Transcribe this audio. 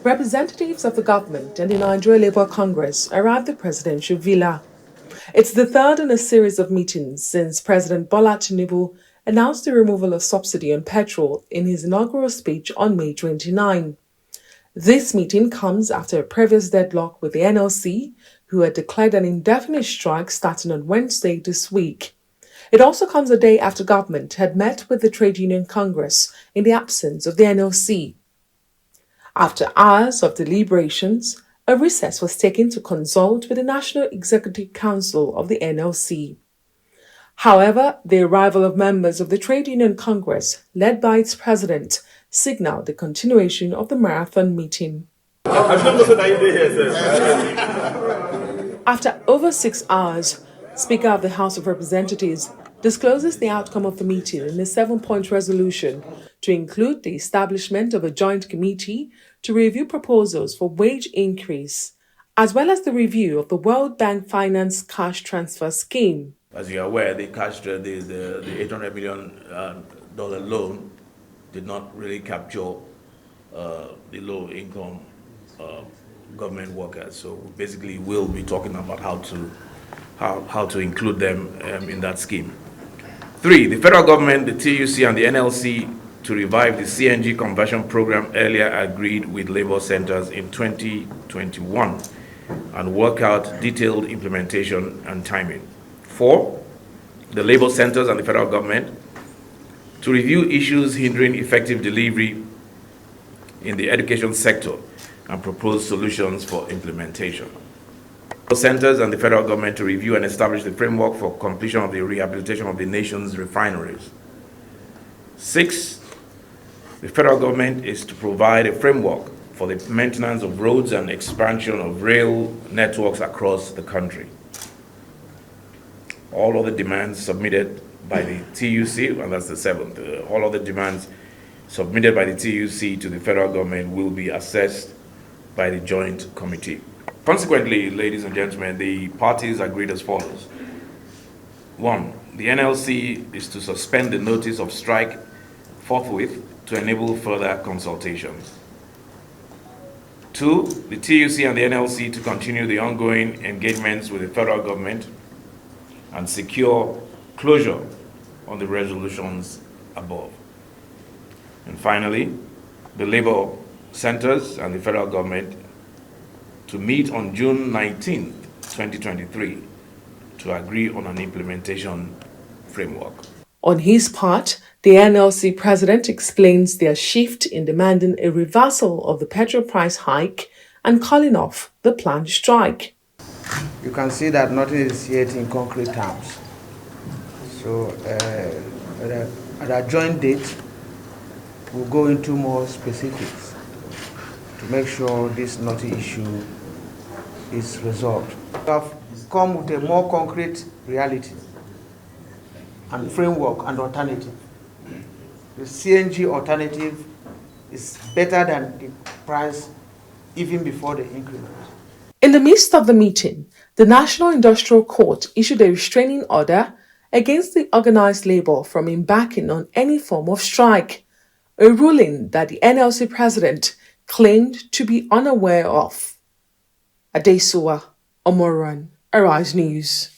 Representatives of the government and the Nigeria Labour Congress arrived at the presidential villa. It's the third in a series of meetings since President Bola Tinubu announced the removal of subsidy on petrol in his inaugural speech on May 29. This meeting comes after a previous deadlock with the NLC, who had declared an indefinite strike starting on Wednesday this week. It also comes a day after government had met with the Trade Union Congress in the absence of the NLC. After hours of deliberations, a recess was taken to consult with the National Executive Council of the NLC. However, the arrival of members of the Trade Union Congress, led by its president, signaled the continuation of the marathon meeting. After over 6 hours, Speaker of the House of Representatives discloses the outcome of the meeting in a 7-point resolution to include the establishment of a joint committee to review proposals for wage increase, as well as the review of the World Bank Finance Cash Transfer Scheme. As you are aware, the $800 million loan did not really capture the low-income government workers. So basically, we'll be talking about how to include them in that scheme. 3, the federal government, the TUC, and the NLC to revive the CNG conversion program earlier agreed with labor centers in 2021 and work out detailed implementation and timing. 4, the labor centers and the federal government to review issues hindering effective delivery in the education sector and propose solutions for implementation. Centers and the federal government to review and establish the framework for completion of the rehabilitation of the nation's refineries. 6, the federal government is to provide a framework for the maintenance of roads and expansion of rail networks across the country. All other demands submitted by the TUC, and that's the 7th, all other demands submitted by the TUC to the federal government will be assessed by the joint committee. Consequently, ladies and gentlemen, the parties agreed as follows. 1, the NLC is to suspend the notice of strike forthwith to enable further consultations. 2, the TUC and the NLC to continue the ongoing engagements with the federal government and secure closure on the resolutions above. And finally, the labor centers and the federal government to meet on June 19, 2023, to agree on an implementation framework. On his part, the NLC president explains their shift in demanding a reversal of the petrol price hike and calling off the planned strike. You can see that nothing is yet in concrete terms. So at a joint date, we'll go into more specifics to make sure this knotty issue is resolved. We have come with a more concrete reality and framework and alternative. The CNG alternative is better than the price even before the increment. In the midst of the meeting, the National Industrial Court issued a restraining order against the organized labor from embarking on any form of strike, a ruling that the NLC president claimed to be unaware of. Adesuwa Omoran, Arise News.